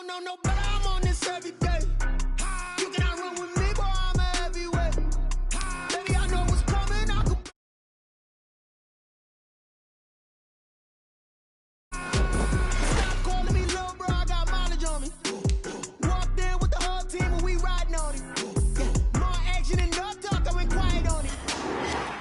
don't know, but I'm on this every day. You cannot run with me, boy, I'm a heavyweight. Baby, I know what's coming, I could. Stop calling me little bro, I got mileage on me. Walked in with the whole team and we riding on it. Yeah, more action and no talk, I went quiet on it.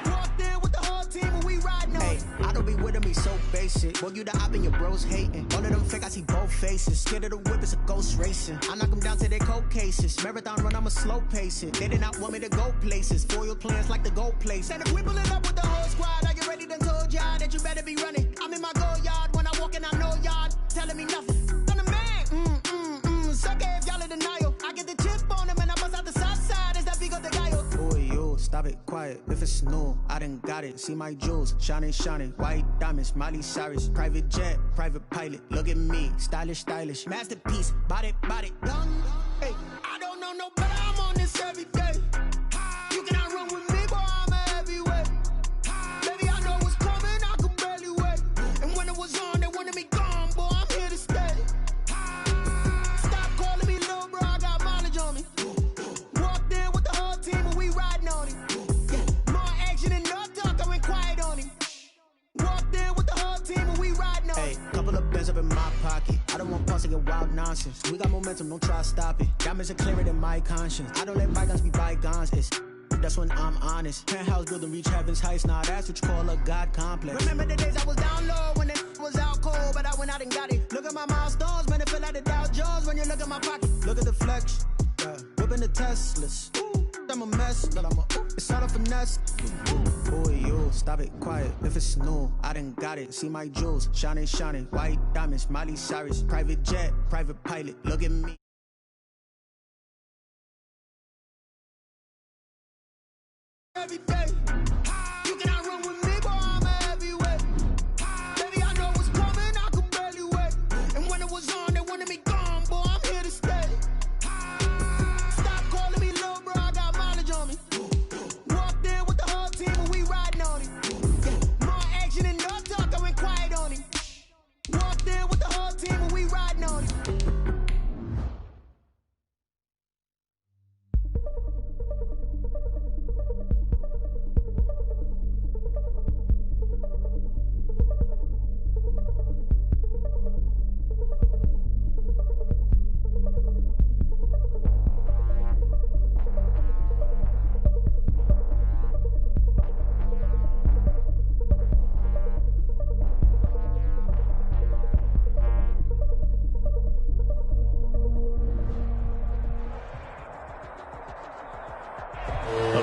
Walked in with the whole team and we riding on it. I don't be with me so basic. Boy, you the op and your bros hating. All of them fake, I see both faces. Scared of the whip, it's a ghost racing. I knock them down to their cold cases. Marathon run, I'ma slow pace it. They did not want me to go places. Foil plans like the gold place. And if we pulling up with the whole squad, are you ready? Done told y'all that you better be running. I'm in my go yard. When I walk in, I know y'all telling me nothing. I'm the man. Suck it if y'all in denial. I get the chip on them and I bust out the south side. Is that Vigo de Gallo? Boy, you stop it quiet. If it's new, I done got it. See my jewels, shining, shining. White diamonds, Miley Cyrus. Private jet, private pilot. Look at me, stylish, stylish. Masterpiece, body, done. Hey, I don't know, no, but I'm on this every day. You cannot run with me, boy, I'm a heavyweight. Baby, I know what's coming, I could barely wait. And when it was on, they wanted me gone, boy, I'm here to stay. Stop calling me little bro, I got mileage on me. Walked in with the whole team and we riding on it. Yeah, more action and no talk, I went quiet on it. Walked in with the whole team and we riding on it. hey, couple of bands up in my pocket. I don't want pause to get wild nonsense. We got momentum, don't try to stop it. Diamonds are clearer than my conscience. I don't let bygones be bygones. That's when I'm honest. Penthouse building, reach heaven's heights. Nah, that's what you call a God complex. Remember the days I was down low when it was out cold, but I went out and got it. Look at my milestones, man, it feel like the Dow Jones when you look at my pocket. Look at the flex, whipping the Teslas. I'm a mess, but it's all a finesse. Boy, you stop it quiet. If it's new, I done got it. See my jewels, shining, shining. White diamonds, Miley Cyrus. Private jet, private pilot. Look at me. Every day. You cannot run with me, boy, I'm a heavyweight. Baby, I know what's coming, I could barely wait. And when it was on, they wanted me gone, boy, I'm here to stay. Stop calling me little bro, I got mileage on me. Walked in with the whole team and we riding on it. Yeah, more action and no talk, I went quiet on it. Walked in with the whole team and we riding on it.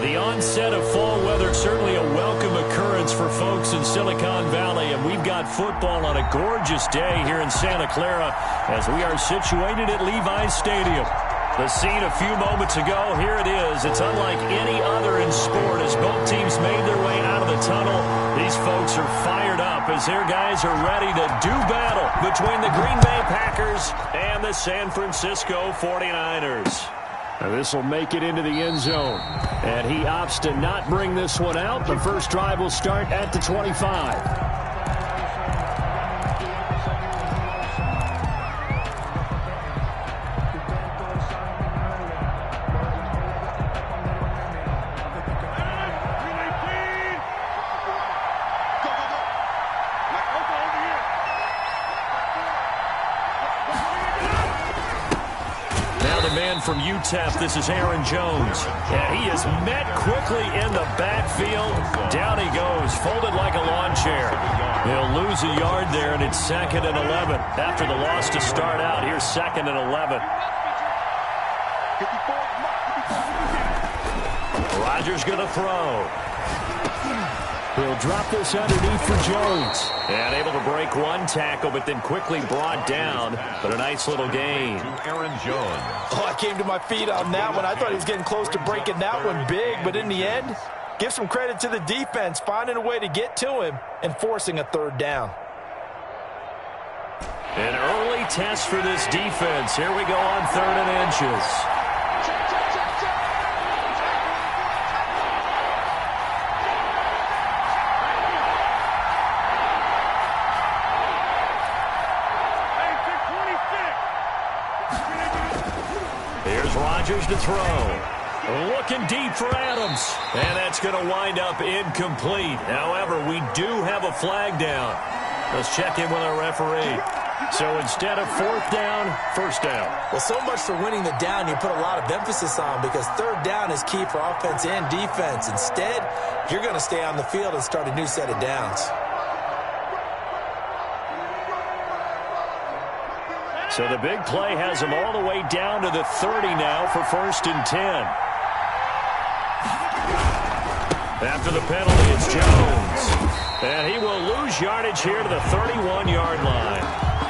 The onset of fall weather, certainly a welcome occurrence for folks in Silicon Valley, and we've got football on a gorgeous day here in Santa Clara as we are situated at Levi's Stadium. The scene a few moments ago, here it is. It's unlike any other in sport as both teams made their way out of the tunnel. These folks are fired up as their guys are ready to do battle between the Green Bay Packers and the San Francisco 49ers. Now this will make it into the end zone. And he opts to not bring this one out. The first drive will start at the 25. From UTEP, this is Aaron Jones. And he is met quickly in the backfield. Down he goes, folded like a lawn chair. He'll lose a yard there, and it's 2nd and 11. After the loss to start out, here's 2nd and 11. Rodgers going to throw. He'll drop this underneath for Jones. And able to break one tackle, but then quickly brought down. But a nice little gain. Aaron Jones. Oh, I came to my feet on that one. I thought he was getting close to breaking that one big. But in the end, give some credit to the defense, finding a way to get to him and forcing a third down. An early test for this defense. Here we go on 3rd and inches. Here's Rodgers to throw. Looking deep for Adams. And that's going to wind up incomplete. However, we do have a flag down. Let's check in with our referee. So instead of fourth down, first down. Well, so much for winning the down you put a lot of emphasis on, because third down is key for offense and defense. Instead, you're going to stay on the field and start a new set of downs. So the big play has him all the way down to the 30 now for 1st and 10. After the penalty, it's Jones. And he will lose yardage here to the 31-yard line.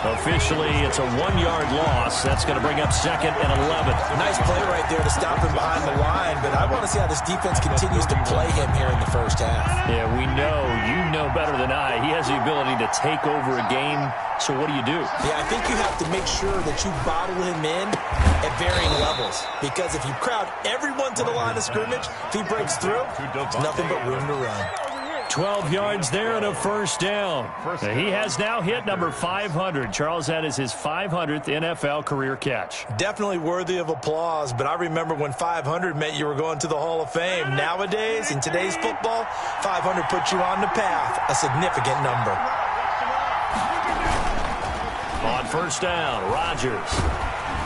Officially, it's a 1-yard loss. That's going to bring up 2nd and 11. Nice play right there to stop him behind the line, but I want to see how this defense continues to play him here in the first half. Yeah, we know. You know better than I. He has the ability to take over a game. So what do you do? Yeah, I think you have to make sure that you bottle him in at varying levels, because if you crowd everyone to the line of scrimmage, if he breaks through, there's nothing but room to run. 12 yards there and a first down. He has now hit number 500. Charles, that is his 500th NFL career catch. Definitely worthy of applause, but I remember when 500 meant you were going to the Hall of Fame. Nowadays, in today's football, 500 puts you on the path, a significant number. On first down, Rodgers.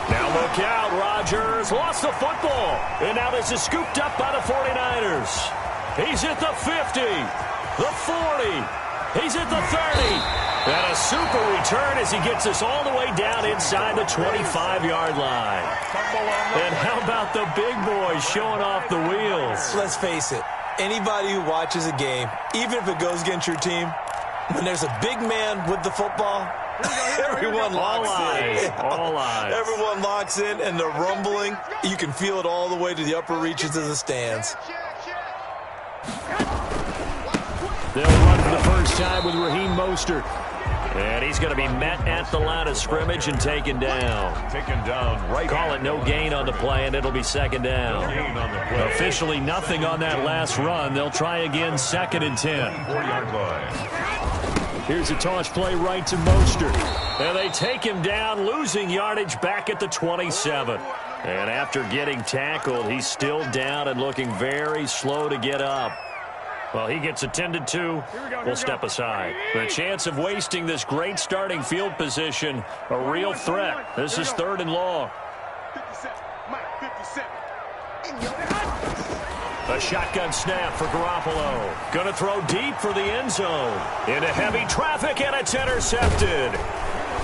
Now look out, Rodgers lost the football. And now this is scooped up by the 49ers. He's at the 50, the 40. He's at the 30. And a super return as he gets us all the way down inside the 25-yard line. And how about the big boys showing off the wheels? Let's face it, anybody who watches a game, even if it goes against your team, when there's a big man with the football, everyone locks in. All eyes. Everyone locks in, and the rumbling, you can feel it all the way to the upper reaches of the stands. They'll run for the first time with Raheem Mostert. And he's going to be met at the line of scrimmage and taken down. Call it no gain on the play, and it'll be 2nd down. Officially nothing on that last run. They'll try again, 2nd and 10. 4-yard line. Here's a toss play right to Mostert. And they take him down, losing yardage back at the 27. And after getting tackled, he's still down and looking very slow to get up. Well, he gets attended to. We'll step aside. The chance of wasting this great starting field position, a real threat. This is 3rd and long. A shotgun snap for Garoppolo. Going to throw deep for the end zone. Into heavy traffic, and it's intercepted.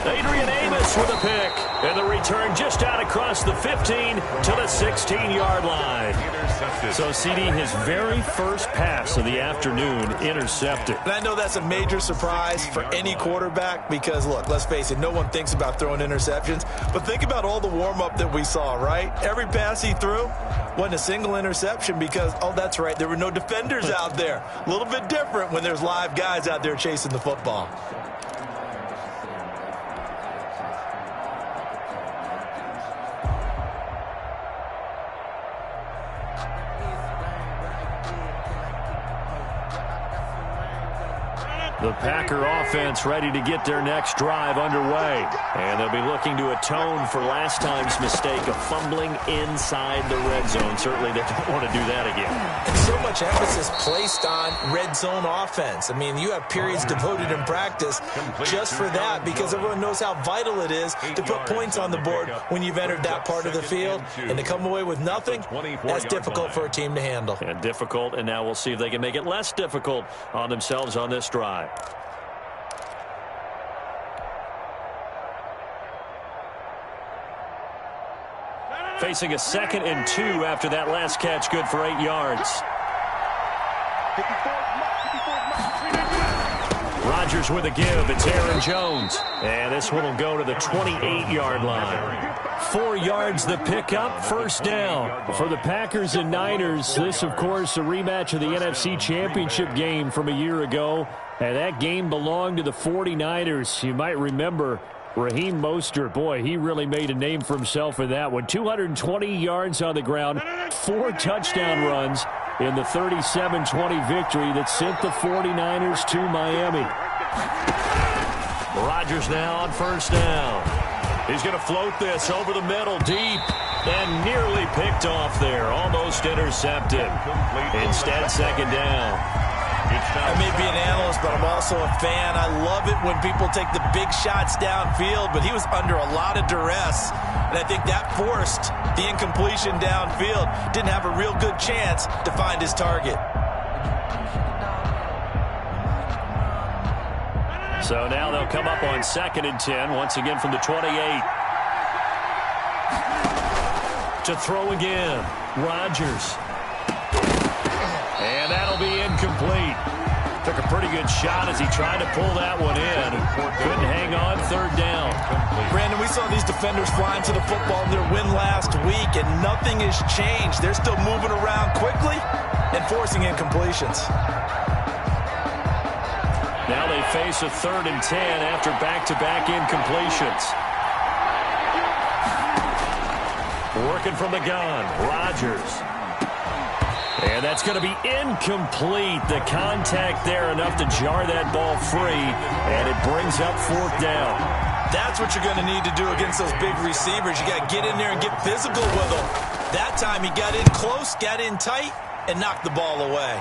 Adrian Amos with a pick. And the return just out across the 15 to the 16-yard line. So, CD, his very first pass of the afternoon intercepted. And I know that's a major surprise for any quarterback because, look, let's face it, no one thinks about throwing interceptions. But think about all the warm-up that we saw, right? Every pass he threw wasn't a single interception because, oh, that's right, there were no defenders out there. A little bit different when there's live guys out there chasing the football. The Packer offense ready to get their next drive underway. And they'll be looking to atone for last time's mistake of fumbling inside the red zone. Certainly they don't want to do that again. And so much emphasis placed on red zone offense. I mean, you have periods devoted in practice just for that because everyone knows how vital it is to put points on the board when you've entered that part of the field. And to come away with nothing, that's difficult for a team to handle. And difficult, and now we'll see if they can make it less difficult on themselves on this drive. Facing a 2nd and 2 after that last catch, good for 8 yards. Rodgers with a give. It's Aaron Jones. And this one will go to the 28-yard line. 4 yards the pickup, first down. For the Packers and Niners, this, of course, a rematch of the NFC Championship game from a year ago. And that game belonged to the 49ers. You might remember Raheem Mostert, boy, he really made a name for himself in that one. 220 yards on the ground, 4 touchdown runs in the 37-20 victory that sent the 49ers to Miami. Rodgers now on first down. He's going to float this over the middle, deep. And nearly picked off there. Almost intercepted. Instead, second down. I may be an analyst, but I'm also a fan. I love it when people take the big shots downfield, but he was under a lot of duress, and I think that forced the incompletion downfield. Didn't have a real good chance to find his target. So now they'll come up on 2nd and 10, once again from the 28. To throw again, Rodgers. And that'll be incomplete. Took a pretty good shot as he tried to pull that one in. Couldn't hang on, 3rd down. Brandon, we saw these defenders flying to the football in their win last week, and nothing has changed. They're still moving around quickly and forcing incompletions. Now they face a 3rd and 10 after back-to-back incompletions. Working from the gun, Rodgers. And that's going to be incomplete. The contact there enough to jar that ball free, and it brings up 4th down. That's what you're going to need to do against those big receivers. You got to get in there and get physical with them. That time he got in close, got in tight, and knocked the ball away.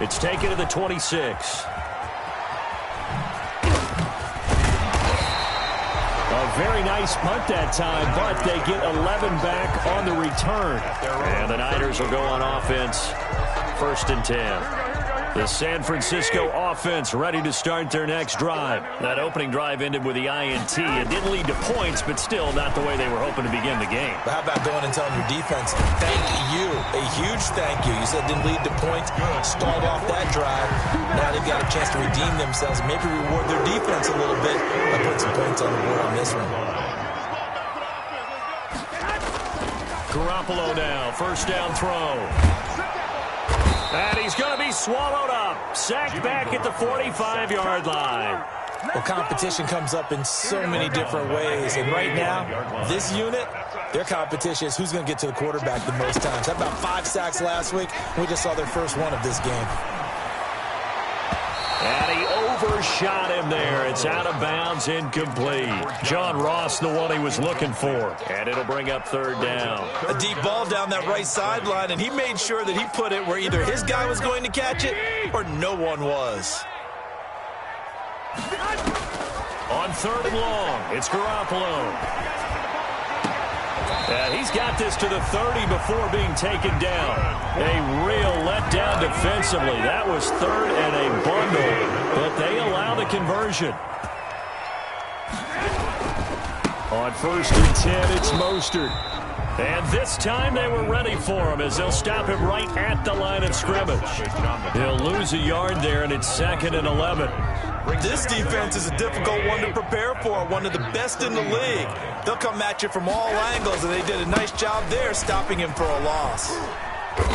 It's taken to the 26. A very nice punt that time, but they get 11 back on the return. And the Niners will go on offense, 1st and 10. The San Francisco offense ready to start their next drive. That opening drive ended with the INT. It didn't lead to points, but still not the way they were hoping to begin the game. But how about going and telling your defense, thank you, a huge thank you. You said it didn't lead to points, stalled off that drive. Now they've got a chance to redeem themselves and maybe reward their defense a little bit by putting some points on the board on this one. Garoppolo now, 1st down throw. And he's going to be swallowed up. Sacked back at the 45-yard line. Well, competition comes up in so many different ways. And right now, this unit, their competition is who's going to get to the quarterback the most times. Had about 5 sacks last week. We just saw their first one of this game. And he overshot him there. It's out of bounds, incomplete. John Ross, the one he was looking for. And it'll bring up 3rd down. A deep ball down that right sideline, and he made sure that he put it where either his guy was going to catch it or no one was. On 3rd and long, it's Garoppolo. And he's got this to the 30 before being taken down. A real letdown defensively. That was 3rd and a bundle, but they allow the conversion. On 1st and 10, it's Mostert. And this time they were ready for him as they'll stop him right at the line of scrimmage. He'll lose a yard there, and it's 2nd and 11. This defense is a difficult one to prepare for, one of the best in the league. They'll come at you from all angles, and they did a nice job there stopping him for a loss.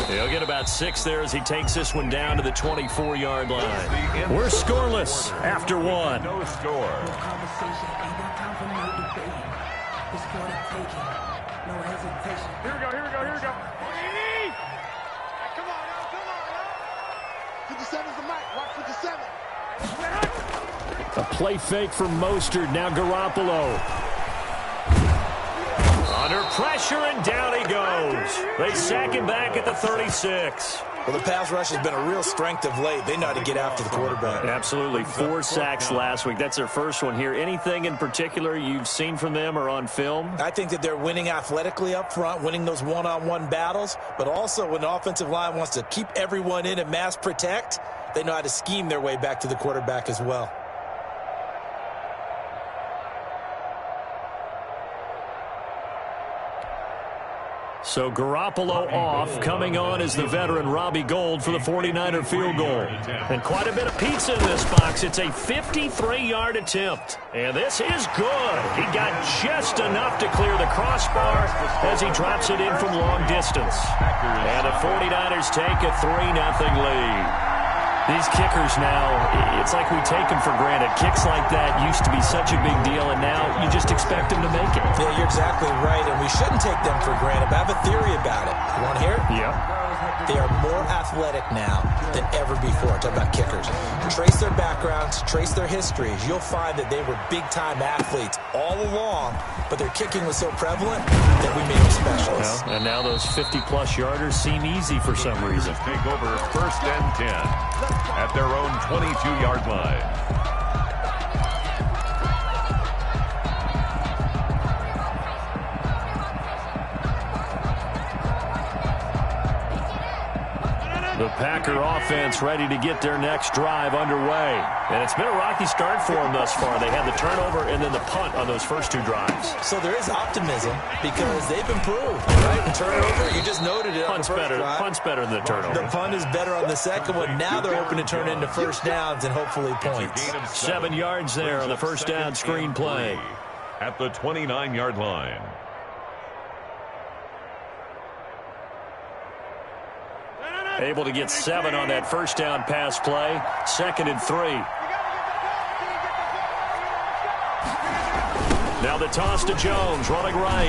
He'll get about 6 there as he takes this one down to the 24-yard line. We're scoreless after 1. No score. Here we go. Come on, now. 57's the mic. Watch 57. A play fake from Mostert. Now Garoppolo. Under pressure, and down he goes. They sack him back at the 36. Well, the pass rush has been a real strength of late. They know how to get after the quarterback. Absolutely. 4 sacks last week. That's their first one here. Anything in particular you've seen from them or on film? I think that they're winning athletically up front, winning those one-on-one battles, but also when the offensive line wants to keep everyone in and mass protect, they know how to scheme their way back to the quarterback as well. So Garoppolo off. Coming on is the veteran Robbie Gould for the 49er field goal. And quite a bit of pizza in this box. It's a 53-yard attempt. And this is good. He got just enough to clear the crossbar as he drops it in from long distance. And the 49ers take a 3-0 lead. These kickers now, it's like we take them for granted. Kicks like that used to be such a big deal, and now you just expect them to make it. Yeah, you're exactly right, and we shouldn't take them for granted. But I have a theory about it. You want to hear it? Yeah. They are more athletic now than ever before. Talk about kickers. Trace their backgrounds, trace their histories. You'll find that they were big-time athletes all along, but their kicking was so prevalent that we made them specialists. Well, and now those 50-plus yarders seem easy for some reason. Take over 1st and 10 at their own 22-yard line. The Packer offense ready to get their next drive underway. And it's been a rocky start for them thus far. They had the turnover and then the punt on those first two drives. So there is optimism because they've improved, right? The turnover, you just noted it. Punt's better than the turnover. The punt is better on the second one. Now they're hoping to turn into first downs and hopefully points. 7 yards there on the first down screen play. At the 29-yard line. Able to get 7 on that first down pass play. 2nd and 3. Now the toss to Jones, running right.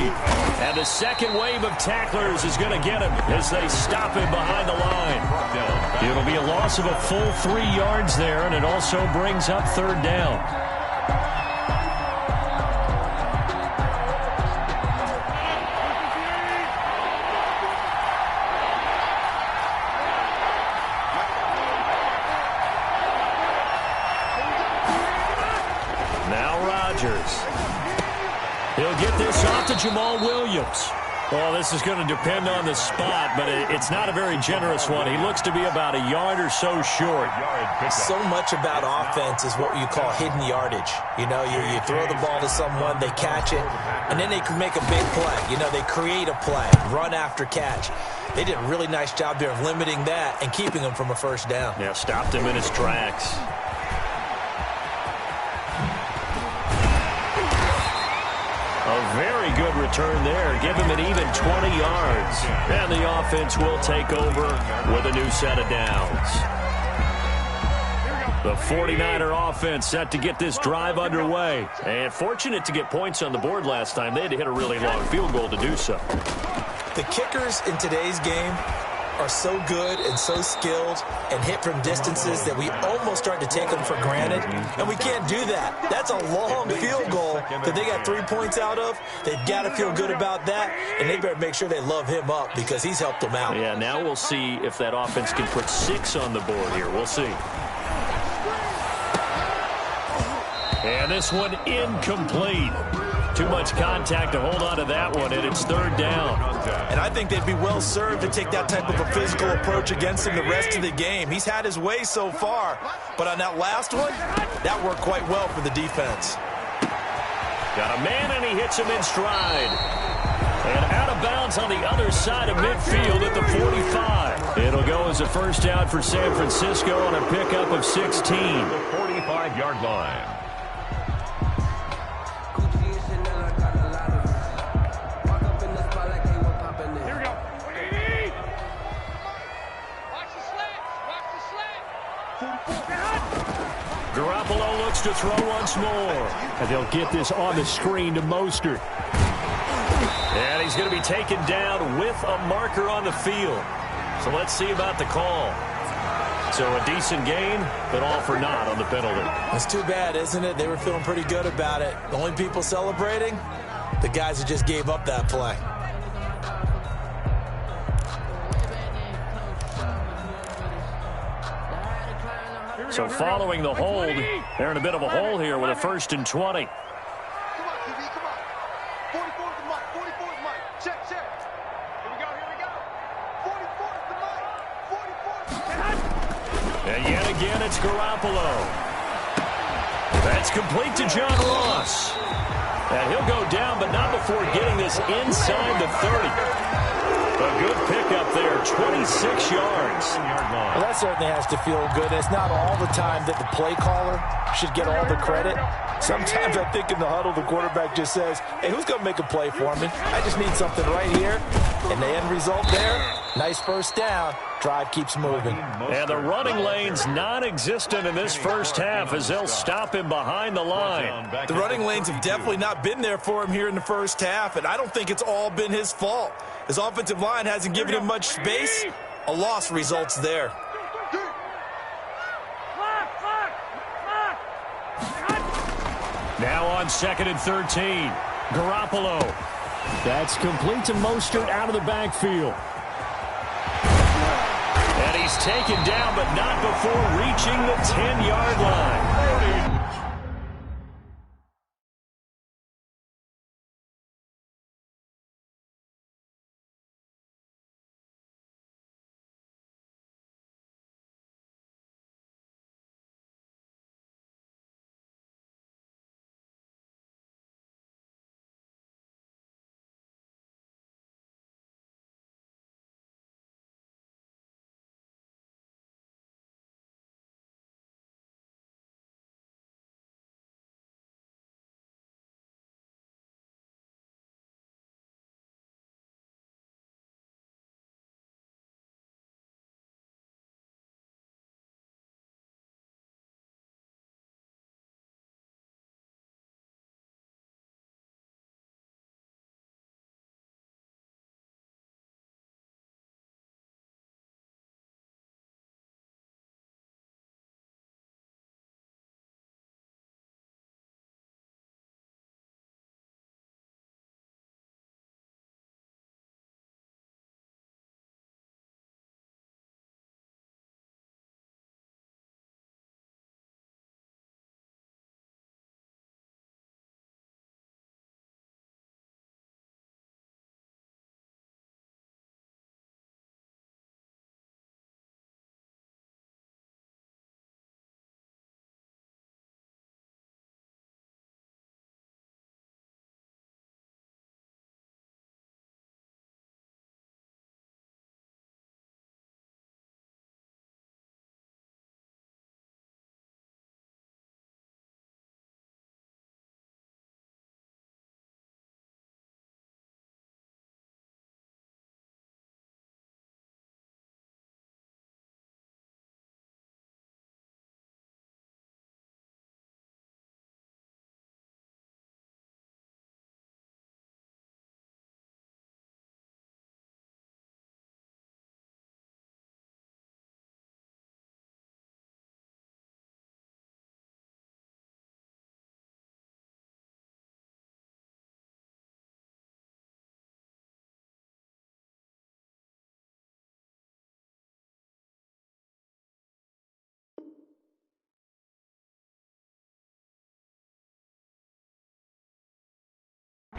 And the second wave of tacklers is going to get him as they stop him behind the line. It'll be a loss of a full 3 yards there, and it also brings up 3rd down. He'll get this off to Jamal Williams. Well, this is going to depend on the spot, but it's not a very generous one. He looks to be about a yard or so short. So much about offense is what you call hidden yardage. You know, you throw the ball to someone, they catch it, and then they can make a big play. You know, they create a play, run after catch. They did a really nice job there of limiting that and keeping him from a first down. Yeah, stopped him in his tracks. A very good return there. Give him an even 20 yards. And the offense will take over with a new set of downs. The 49er offense set to get this drive underway. And fortunate to get points on the board last time. They had to hit a really long field goal to do so. The kickers in today's game are so good and so skilled and hit from distances that we almost start to take them for granted, and we can't do that. That's a long field goal that they got 3 points out of. They've got to feel good about that, and they better make sure they love him up because he's helped them out. Yeah, now we'll see if that offense can put 6 on the board here. We'll see. And this one incomplete. Too much contact to hold on to that one, and it's 3rd down. And I think they'd be well served to take that type of a physical approach against him the rest of the game. He's had his way so far, but on that last one, that worked quite well for the defense. Got a man, and he hits him in stride. And out of bounds on the other side of midfield at the 45. It'll go as a first down for San Francisco on a pickup of 16. The 45-yard line. Garoppolo looks to throw once more. And they'll get this on the screen to Mostert. And he's going to be taken down with a marker on the field. So let's see about the call. So a decent gain, but all for naught on the penalty. That's too bad, isn't it? They were feeling pretty good about it. The only people celebrating, the guys who just gave up that play. So following the hold, they're in a bit of a hole here with a 1st and 20. Come on, QB, come on. 44 is the mic. 44 is the mic. Check. Here we go. 44 is the mic. 44 is the mic. And yet again, it's Garoppolo. That's complete to John Ross. And he'll go down, but not before getting this inside the 30. A good pickup there, 26 yards. Well, that certainly has to feel good. It's not all the time that the play caller should get all the credit. Sometimes I think in the huddle, the quarterback just says, hey, who's going to make a play for me? I just need something right here. And the end result there, nice first down. Drive keeps moving. And the running lane's non-existent in this first half as they'll stop him behind the line. The running lanes have definitely not been there for him here in the first half, and I don't think it's all been his fault. His offensive line hasn't given him much space. A loss results there. Now on 2nd and 13. Garoppolo. That's complete to Mostert out of the backfield. And he's taken down, but not before reaching the 10-yard line.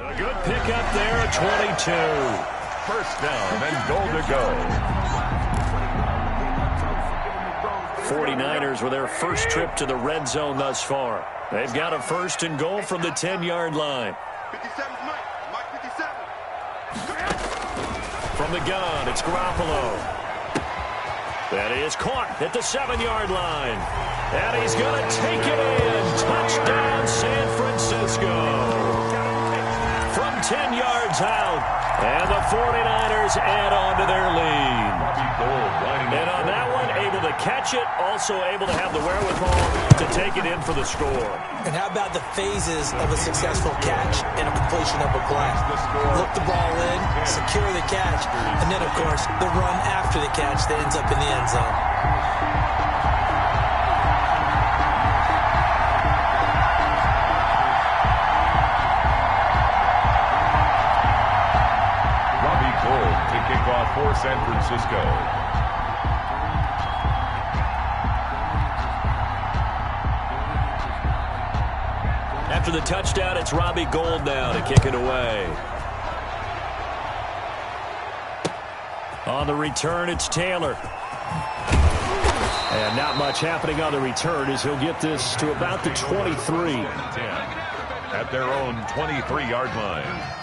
A good pickup there at 22. First down and goal to go. 49ers with their first trip to the red zone thus far. They've got a first and goal from the 10-yard line. 57's Mike 57. From the gun, it's Garoppolo. That is caught at the 7-yard line. And he's going to take it in. Touchdown, San Francisco. From 10 yards out. And the 49ers add on to their lead. And on that one, able to catch it, also able to have the wherewithal to take it in for the score. And how about the phases of a successful catch and a completion of a play? Look the ball in, secure the catch, and then, of course, the run after the catch that ends up in the end zone. Kickoff for San Francisco. After the touchdown, it's Robbie Gould now to kick it away. On the return, it's Taylor. And not much happening on the return as he'll get this to about the 23. 10 at their own 23-yard line.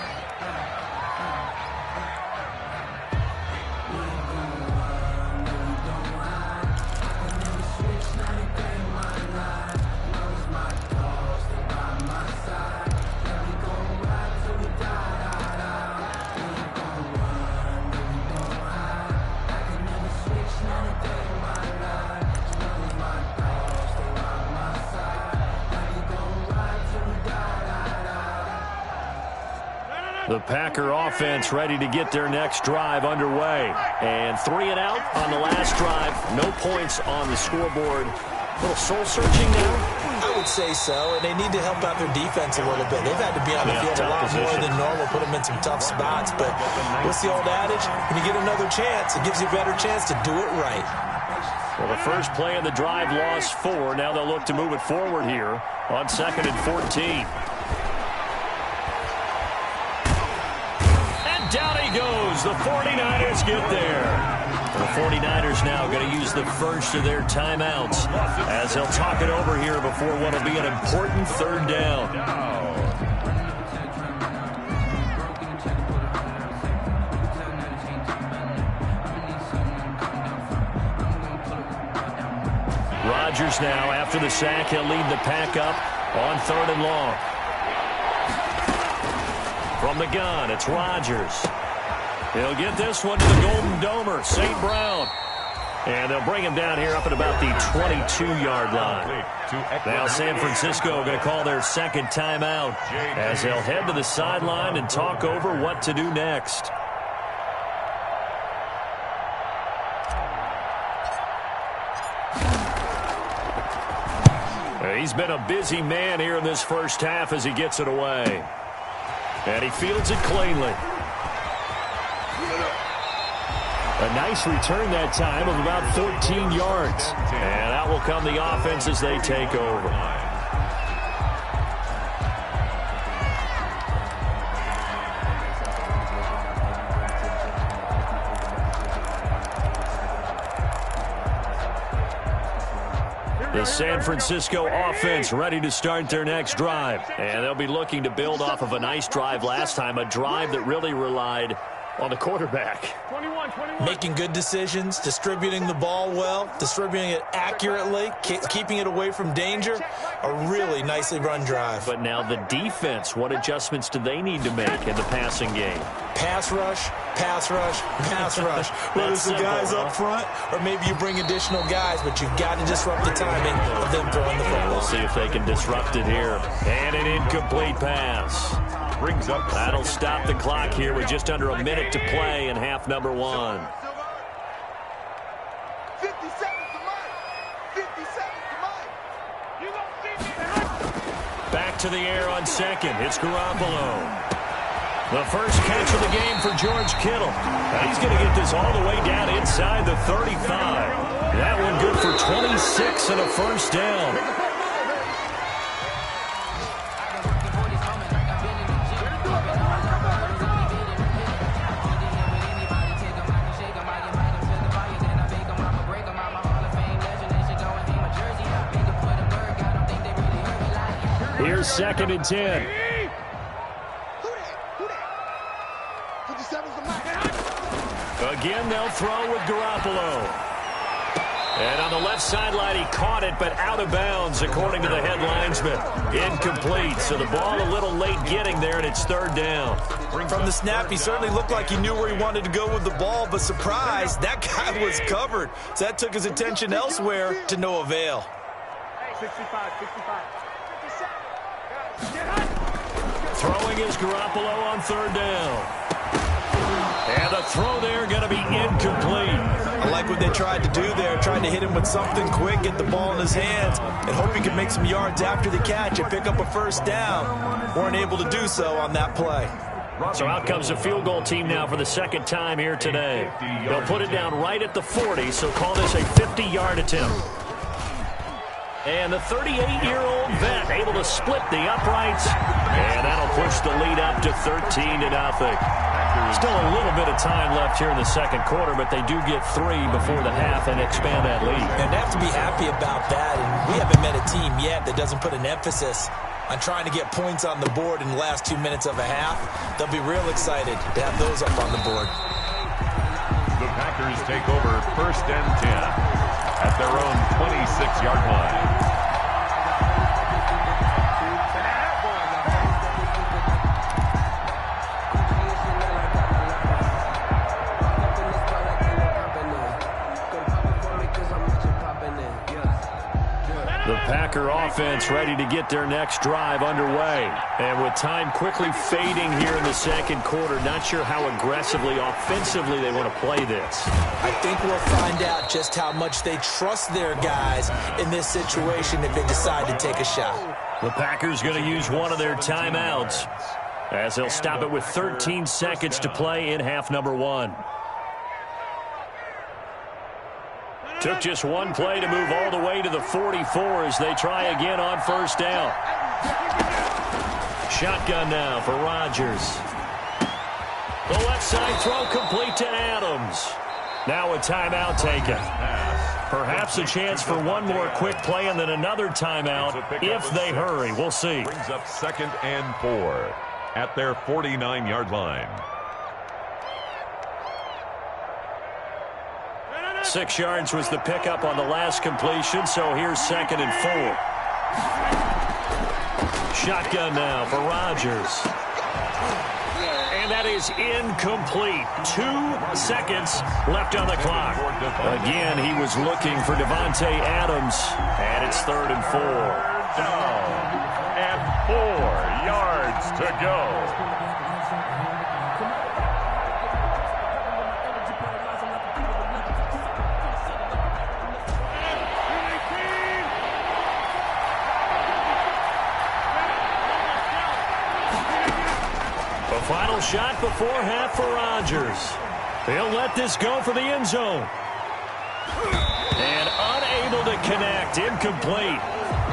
The Packer offense ready to get their next drive underway. And 3 and out on the last drive. No points on the scoreboard. A little soul-searching now? I would say so, and they need to help out their defense a little bit. They've had to be on the field a lot more than normal, put them in some tough spots. But what's the old adage? When you get another chance, it gives you a better chance to do it right. Well, the first play of the drive lost 4. Now they'll look to move it forward here on 2nd and 14. And down he goes. The 49ers get there. The 49ers now going to use the first of their timeouts as they'll talk it over here before what will be an important 3rd down. Rodgers now, after the sack, he'll lead the pack up on 3rd and long. From the gun, it's Rodgers. He'll get this one to the Golden Domer, St. Brown. And they'll bring him down here up at about the 22-yard line. Now San Francisco going to call their 2nd timeout as they'll head to the sideline and talk over what to do next. He's been a busy man here in this first half as he gets it away. And he fields it cleanly. A nice return that time of about 14 yards. And out will come the offense as they take over. The San Francisco offense ready to start their next drive. And they'll be looking to build off of a nice drive last time, a drive that really relied on the quarterback. 21. Making good decisions, distributing the ball well, distributing it accurately, keeping it away from danger. A really nicely run drive. But now the defense, what adjustments do they need to make in the passing game? Pass rush, pass rush, pass rush. Whether it's the guys up front or maybe you bring additional guys, but you've got to disrupt the timing of them throwing the football. We'll see if they can disrupt it here. And an incomplete pass. Brings up. That'll stop the clock here with just under a minute to play in half number 1. 50 seconds to Mike. 50 seconds to Mike. You don't see me. Back to the air on 2nd. It's Garoppolo. The first catch of the game for George Kittle. He's going to get this all the way down inside the 35. That one good for 26 and a first down. Here's 2nd and 10. Again, they'll throw with Garoppolo. And on the left sideline, he caught it, but out of bounds, according to the head linesman. Incomplete, so the ball a little late getting there, and it's 3rd down. From the snap, he certainly looked like he knew where he wanted to go with the ball, but surprise, that guy was covered. So that took his attention elsewhere to no avail. 65. Throwing is Garoppolo on 3rd down. And the throw there going to be incomplete. I like what they tried to do there, trying to hit him with something quick, get the ball in his hands, and hope he can make some yards after the catch and pick up a first down. Weren't able to do so on that play. So out comes the field goal team now for the 2nd time here today. They'll put it down right at the 40, so call this a 50-yard attempt. And the 38-year-old vet able to split the uprights. And that'll push the lead up to 13-0. Still a little bit of time left here in the 2nd quarter, but they do get 3 before the half and expand that lead. And they have to be happy about that. And we haven't met a team yet that doesn't put an emphasis on trying to get points on the board in the last 2 minutes of a half. They'll be real excited to have those up on the board. The Packers take over 1st and 10 at their own 26-yard line. Packer offense ready to get their next drive underway. And with time quickly fading here in the second quarter, not sure how aggressively, offensively they want to play this. I think we'll find out just how much they trust their guys in this situation if they decide to take a shot. The Packers going to use one of their timeouts as they'll stop it with 13 seconds to play in half number 1. Took just one play to move all the way to the 44 as they try again on first down. Shotgun now for Rodgers. The left side throw complete to Adams. Now a timeout taken. Perhaps a chance for one more quick play and then another timeout if they hurry. We'll see. Brings up 2nd and 4 at their 49-yard line. 6 yards was the pickup on the last completion, so here's 2nd and 4. Shotgun now for Rodgers. And that is incomplete. 2 seconds left on the clock. Again, he was looking for Devontae Adams, and it's 3rd and 4. Down and 4 yards to go. Final shot before half for Rodgers. He'll let this go for the end zone. And unable to connect. Incomplete.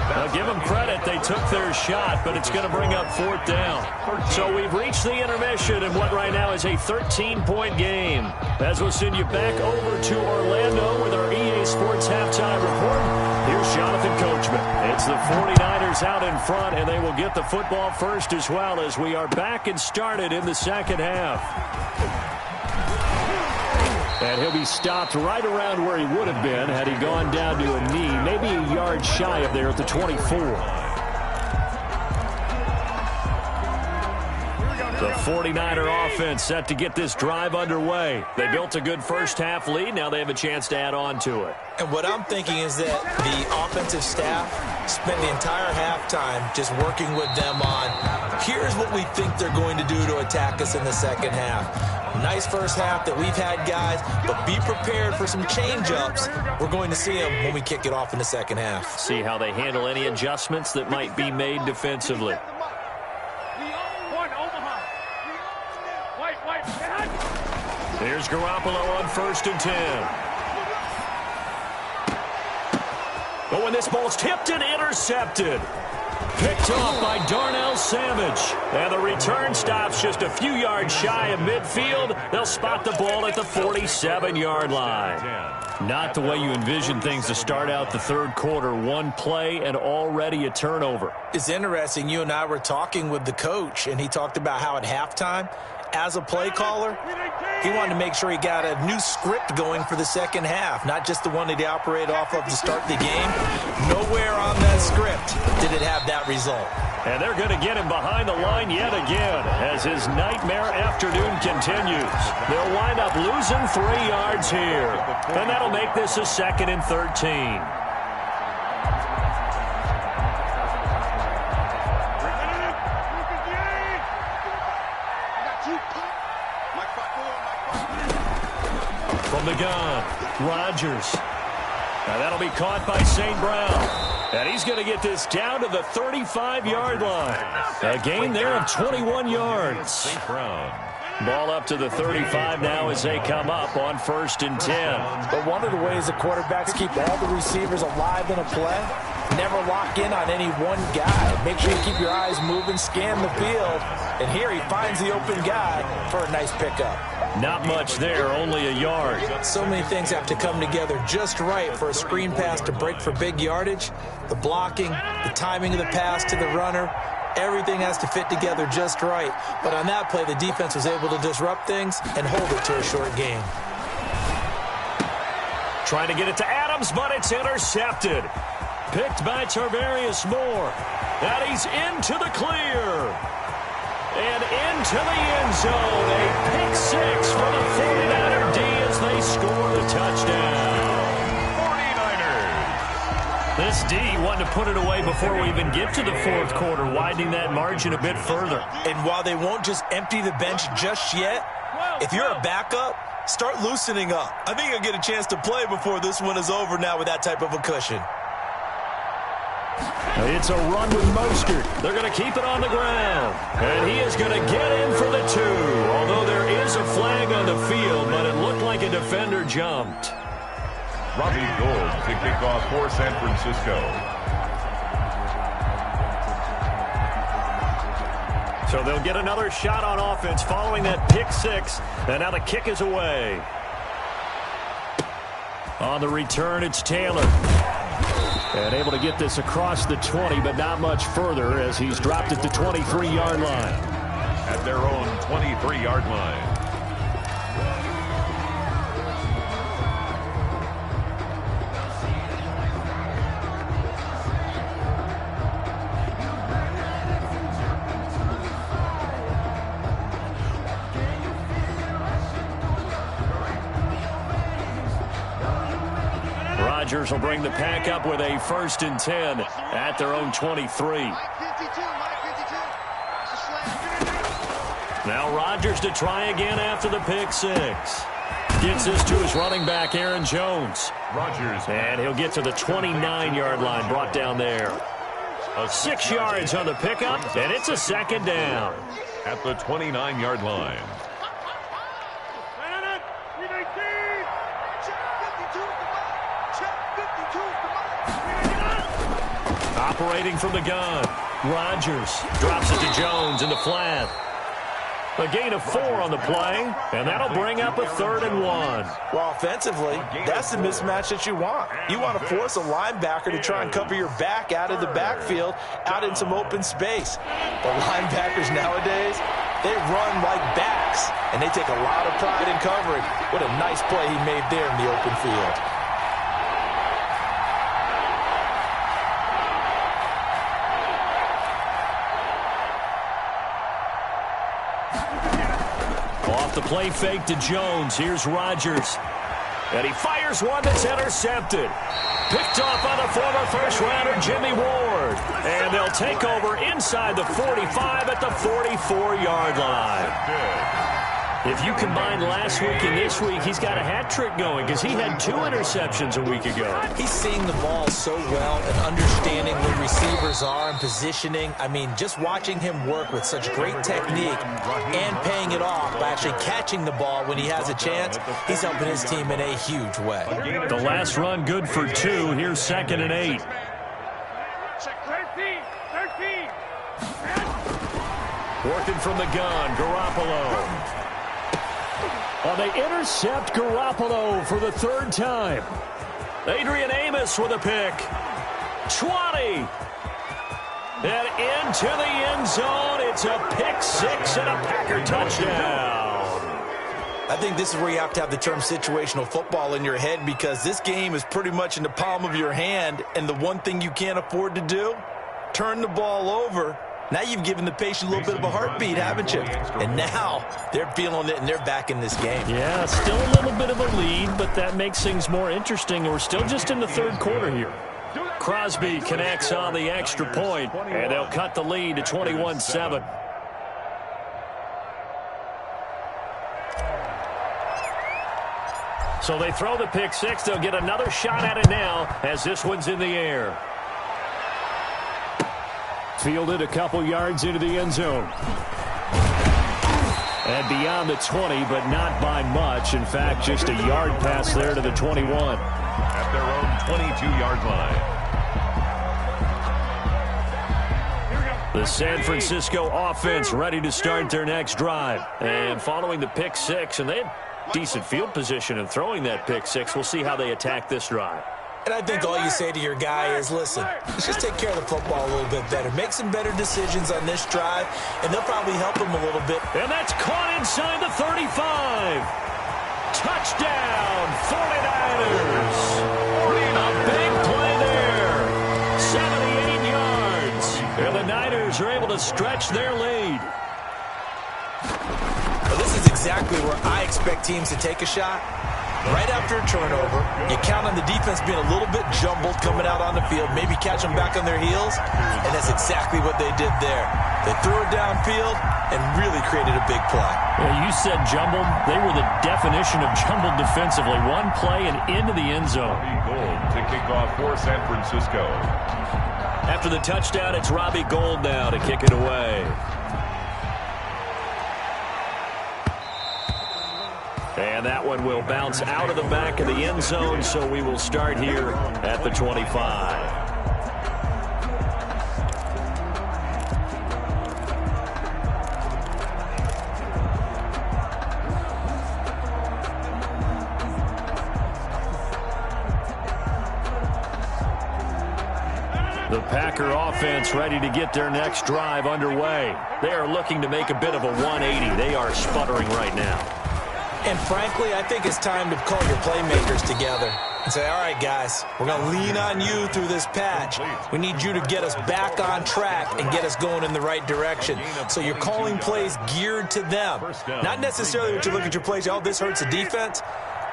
Now give them credit. They took their shot, but it's going to bring up 4th down. So we've reached the intermission in what right now is a 13-point game. As we'll send you back over to Orlando with our EA Sports Halftime Report. Here's Jonathan Coachman. It's the 49ers out in front, and they will get the football first as well as we are back and started in the second half. And he'll be stopped right around where he would have been had he gone down to a knee, maybe a yard shy of there at the 24. The 49er offense set to get this drive underway. They built a good first-half lead. Now they have a chance to add on to it. And what I'm thinking is that the offensive staff spent the entire halftime just working with them on, here's what we think they're going to do to attack us in the second half. Nice first half that we've had, guys, but be prepared for some change-ups. We're going to see them when we kick it off in the second half. See how they handle any adjustments that might be made defensively. Here's Garoppolo on 1st and 10. Oh, and this ball's tipped and intercepted. Picked off by Darnell Savage. And the return stops just a few yards shy of midfield. They'll spot the ball at the 47-yard line. Not the way you envision things to start out the third quarter. One play and already a turnover. It's interesting. You and I were talking with the coach, and he talked about how at halftime, as a play caller, he wanted to make sure he got a new script going for the second half, not just the one that he operated off of to start the game. Nowhere on that script did it have that result. And they're going to get him behind the line yet again as his nightmare afternoon continues. They'll wind up losing 3 yards here, and that'll make this a 2nd and 13. From the gun, Rodgers. Now that'll be caught by St. Brown. And he's going to get this down to the 35-yard line. A gain there of 21 yards. St. Brown. Ball up to the 35 now as they come up on 1st and 10. But one of the ways the quarterbacks keep all the receivers alive in a play, never lock in on any one guy. Make sure you keep your eyes moving, scan the field. And here he finds the open guy for a nice pickup. Not much there, only a yard. So many things have to come together just right for a screen pass to break for big yardage. The blocking, the timing of the pass to the runner, everything has to fit together just right. But on that play, the defense was able to disrupt things and hold it to a short gain. Trying to get it to Adams, but it's intercepted. Picked by Tarvarius Moore. And he's into the clear. And into the end zone. A pick six for the 49er D as they score the touchdown. 49ers. This D wanted to put it away before we even get to the fourth quarter, widening that margin a bit further. And while they won't just empty the bench just yet, if you're a backup, start loosening up. I think you'll get a chance to play before this one is over now with that type of a cushion. It's a run with Mostert. They're going to keep it on the ground. And he is going to get in for the 2. Although there is a flag on the field, but it looked like a defender jumped. Robbie Gould to kick off for San Francisco. So they'll get another shot on offense following that pick 6. And now the kick is away. On the return, it's Taylor. And able to get this across the 20, but not much further as he's dropped at the 23-yard line. At their own 23-yard line. Rodgers will bring the pack up with a 1st and 10 at their own 23. Now Rodgers to try again after the pick 6. Gets this to his running back, Aaron Jones. Rodgers. And he'll get to the 29-yard line, brought down there. 6 yards on the pickup, and it's a 2nd down. At the 29-yard line. Operating from the gun. Rodgers drops it to Jones in the flat. A gain of 4 on the play, and that'll bring up a 3rd and 1. Well, offensively, that's the mismatch that you want. You want to force a linebacker to try and cover your back out of the backfield, out in some open space. The linebackers nowadays, they run like backs, and they take a lot of pride in covering. What a nice play he made there in the open field. Off the play fake to Jones. Here's Rodgers. And he fires one that's intercepted. Picked off by the former first-rounder Jimmy Ward. And they'll take over inside the 45 at the 44-yard line. If you combine last week and this week, he's got a hat trick going because he had 2 interceptions a week ago. He's seeing the ball so well and understanding where receivers are and positioning. I mean, just watching him work with such great technique and paying it off by actually catching the ball when he has a chance, he's helping his team in a huge way. The last run good for 2. Here's 2nd and 8. 13. Working from the gun, Garoppolo. Well, they intercept Garoppolo for the 3rd time. Adrian Amos with a pick. 20. And into the end zone. It's a pick 6 and a Packer touchdown. I think this is where you have to have the term situational football in your head because this game is pretty much in the palm of your hand, and the one thing you can't afford to do, turn the ball over. Now you've given the patient a little bit of a heartbeat, haven't you? And now they're feeling it, and they're back in this game. Yeah, still a little bit of a lead, but that makes things more interesting. We're still just in the 3rd quarter here. Crosby connects on the extra point, and they'll cut the lead to 21-7. So they throw the pick 6. They'll get another shot at it now as this one's in the air. Fielded a couple yards into the end zone. And beyond the 20, but not by much. In fact, just a yard pass there to the 21. At their own 22-yard line. The San Francisco offense ready to start their next drive. And following the pick 6, and they had decent field position in throwing that pick 6. We'll see how they attack this drive. And I think all you say to your guy is, listen, let's just take care of the football a little bit better. Make some better decisions on this drive, and they'll probably help him a little bit. And that's caught inside the 35. Touchdown, 49ers. A big play there. 78 yards. And the Niners are able to stretch their lead. Well, this is exactly where I expect teams to take a shot. right after a turnover, you count on the defense being a little bit jumbled coming out on the field, maybe catch them back on their heels, and that's exactly what they did there. They threw it downfield and really created a big play. Yeah, you said jumbled. They were the definition of jumbled defensively. One play and into the end zone. Gold to kick off for San Francisco. After the touchdown, it's Robbie Gould now to kick it away. And that one will bounce out of the back of the end zone, so we will start here at the 25. The Packer offense ready to get their next drive underway. They are looking to make a bit of a 180. They are sputtering right now. And frankly, I think it's time to call your playmakers together and say, all right, guys, we're going to lean on you through this patch. We need you to get us back on track and get us going in the right direction. So you're calling plays geared to them. Not necessarily what you look at your plays, oh, this hurts the defense.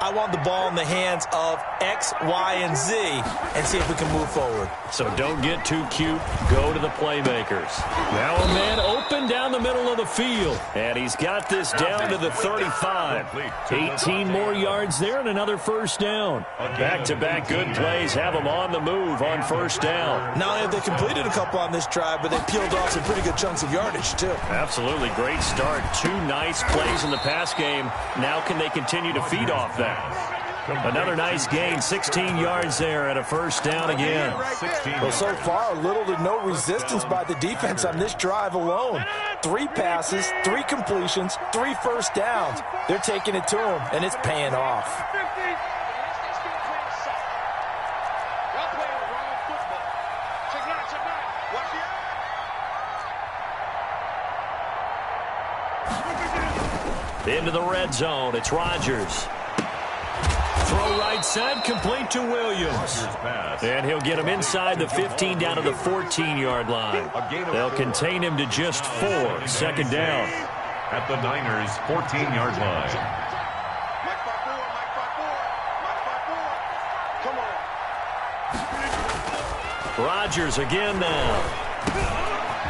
I want the ball in the hands of X, Y, and Z and see if we can move forward. So don't get too cute. Go to the playmakers. Now a man open down the middle of the field. And he's got this down to the 35. 18 more yards there and another first down. Back-to-back good plays have them on the move on first down. Not only have they completed a couple on this drive, but they peeled off some pretty good chunks of yardage, too. Absolutely. Great start. Two nice plays in the pass game. Now can they continue to feed off that? Another nice gain, 16 yards there, and a first down again. Well, so far, little to no resistance by the defense on this drive alone. 3 passes, 3 completions, 3 first downs. They're taking it to them, and it's paying off. Into the red zone, it's Rodgers. Throw right side, complete to Williams. And he'll get him inside the 15 down to the 14-yard line. They'll contain him to just 4. Second down. At the Niners' 14-yard line. Rodgers again now.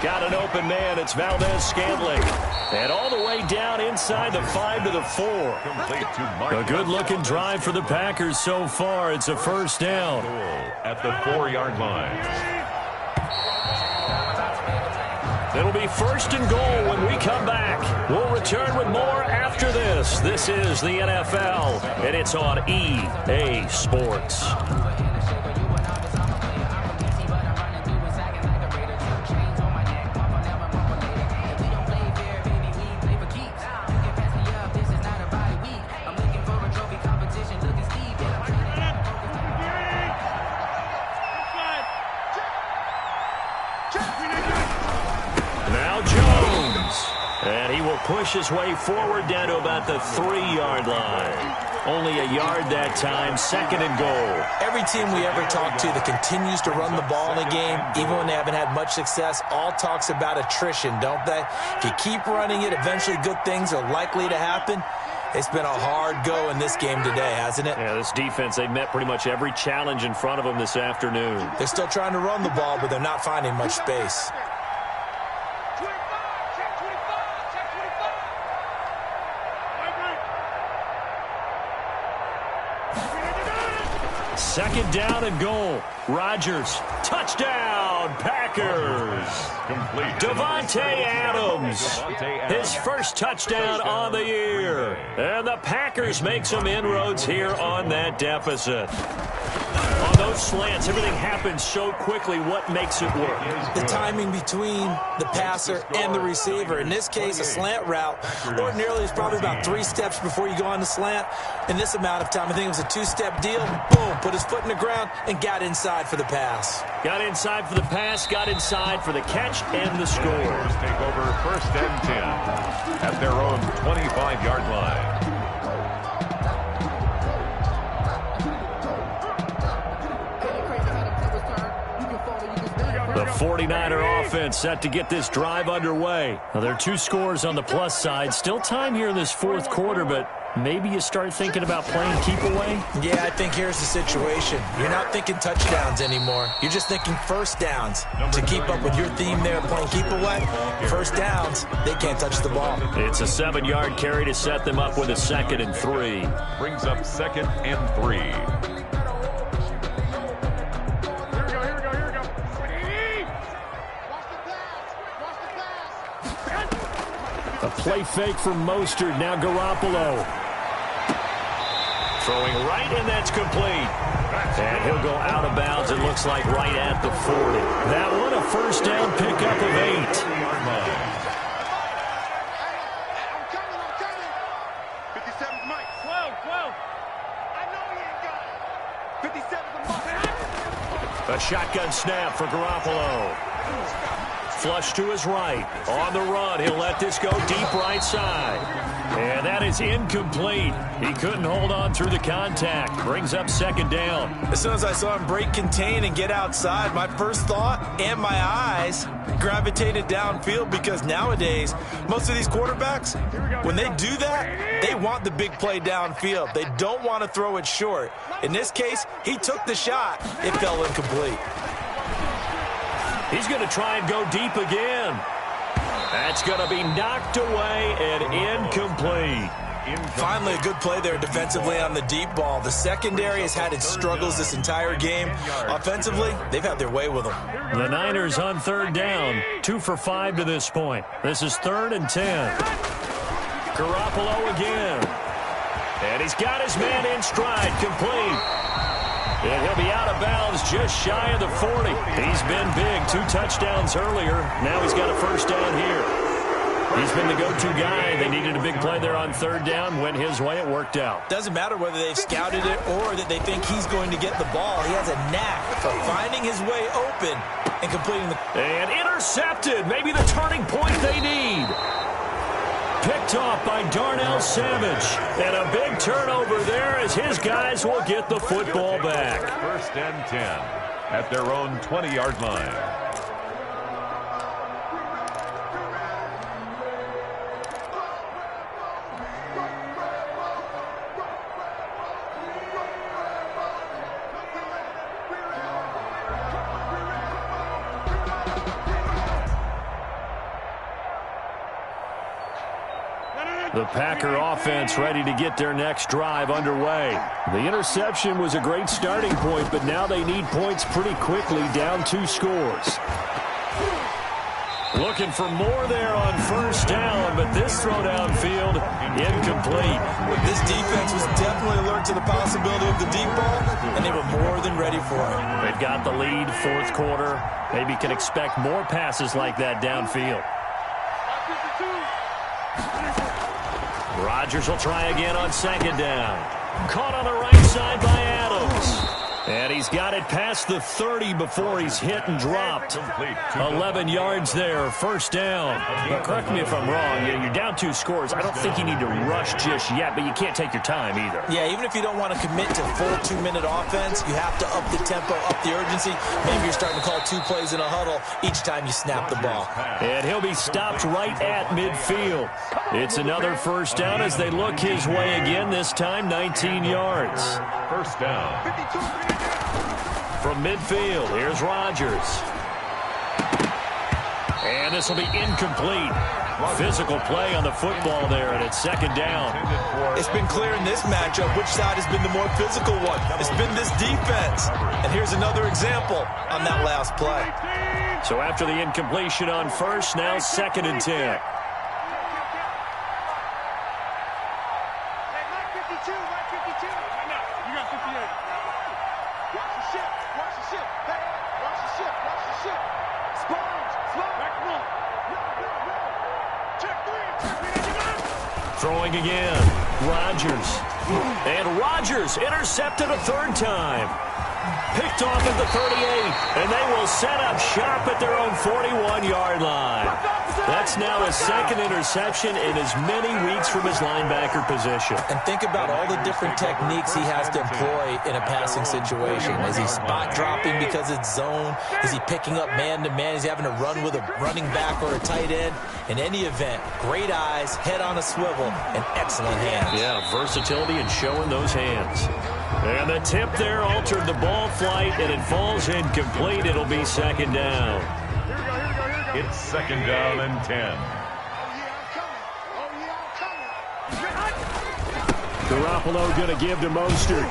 Got an open man. It's Valdez-Scantling. And all the way down inside the 5 to the 4. A good-looking drive for the Packers so far. It's a first down. At the 4-yard line. It'll be first and goal when we come back. We'll return with more after this. This is the NFL, and it's on EA Sports. Push his way forward down to about the 3-yard line. Only a yard that time, second and goal. Every team we ever talk to that continues to run the ball in a game, even when they haven't had much success, all talks about attrition, don't they? If you keep running it, eventually good things are likely to happen. It's been a hard go in this game today, hasn't it? Yeah, this defense, they've met pretty much every challenge in front of them this afternoon. They're still trying to run the ball, but they're not finding much space. Second down and goal. Rodgers, touchdown, Packers. Devontae Adams, his first touchdown on the year. And the Packers make some inroads here on that deficit. On those slants, everything happens so quickly. What makes it work? The timing between the passer and the receiver. In this case, a slant route ordinarily is probably about 3 steps before you go on the slant. In this amount of time, I think it was a 2-step deal. Boom, put his foot in the ground and got inside for the pass. Got inside for the pass, got inside for the catch and the score. Take over first and 10 at their own 25-yard line. The 49er offense set to get this drive underway. Now, there are 2 scores on the plus side. Still time here in this fourth quarter, but maybe you start thinking about playing keep away? Yeah, I think here's the situation. You're not thinking touchdowns anymore. You're just thinking first downs. To keep up with your theme there playing keep away, first downs, they can't touch the ball. It's a 7-yard carry to set them up with a 2nd and 3. Brings up 2nd and 3. A play fake from Mostert. Now Garoppolo. Throwing right, and that's complete. And he'll go out of bounds, it looks like, right at the 40. That one a first down pickup of 8. I'm coming. 57's Mike. 12. I know he ain't got it. 57's Mike. A shotgun snap for Garoppolo. Flush to his right. On the run, he'll let this go deep right side. And that is incomplete. He couldn't hold on through the contact. Brings up 2nd down. As soon as I saw him break contain and get outside, my first thought and my eyes gravitated downfield, because nowadays, most of these quarterbacks, when they do that, they want the big play downfield. They don't want to throw it short. In this case, he took the shot. It fell incomplete. He's going to try and go deep again. That's going to be knocked away and incomplete. Finally, a good play there defensively on the deep ball. The secondary has had its struggles this entire game. Offensively, they've had their way with them. The Niners on 3rd down, 2 for 5 to this point. This is 3rd and 10. Garoppolo again. And he's got his man in stride, complete. And he'll be out of bounds just shy of the 40. He's been big, 2 touchdowns earlier. Now he's got a first down here. He's been the go-to guy. They needed a big play there on 3rd down. Went his way. It worked out. Doesn't matter whether they've scouted it or that they think he's going to get the ball. He has a knack for finding his way open and completing the... And intercepted. Maybe the turning point they need. Picked off by Darnell Savage. And a big turnover there as his guys will get the football back. 1st and 10 at their own 20-yard line. The Packer offense ready to get their next drive underway. The interception was a great starting point, but now they need points pretty quickly, down 2 scores. Looking for more there on 1st down, but this throw downfield, incomplete. This defense was definitely alert to the possibility of the deep ball, and they were more than ready for it. They've got the lead, 4th quarter. Maybe can expect more passes like that downfield. Rodgers will try again on 2nd down. Caught on the right side by Adams. And he's got it past the 30 before he's hit and dropped. 11 yards there, 1st down. But correct me if I'm wrong, you're down 2 scores. I don't think you need to rush just yet, but you can't take your time either. Yeah, even if you don't want to commit to full 2-minute offense, you have to up the tempo, up the urgency. Maybe you're starting to call 2 plays in a huddle each time you snap the ball. And he'll be stopped right at midfield. It's another 1st down as they look his way again, this time 19 yards. 1st down. From midfield, here's Rodgers. And this will be incomplete. Physical play on the football there, and it's 2nd down. It's been clear in this matchup which side has been the more physical one. It's been this defense. And here's another example on that last play. So after the incompletion on 1st, now 2nd and 10. Throwing again, Rodgers. And Rodgers intercepted a 3rd time. Picked off at the 38, and they will set up shop at their own 41-yard line. That's now his second interception in as many weeks from his linebacker position. And think about all the different techniques he has to employ in a passing situation. Is he spot dropping because it's zone? Is he picking up man-to-man? Is he having to run with a running back or a tight end? In any event, great eyes, head on a swivel, and excellent hands. Yeah, versatility and showing those hands. And the tip there altered the ball flight, and it falls incomplete. It'll be second down. It's second down and 10. Garoppolo going to give to Mostert.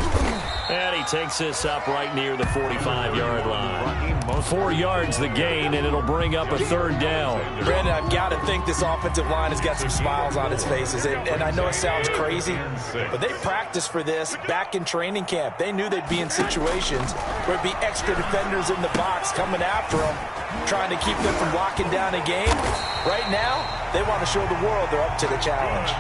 And he takes this up right near the 45-yard line. 4 yards the gain, and it'll bring up a third down. Brandon, I've got to think this offensive line has got some smiles on its faces. And I know it sounds crazy, but they practiced for this back in training camp. They knew they'd be in situations where it'd be extra defenders in the box coming after them, trying to keep them from locking down a game. Right now, they want to show the world they're up to the challenge.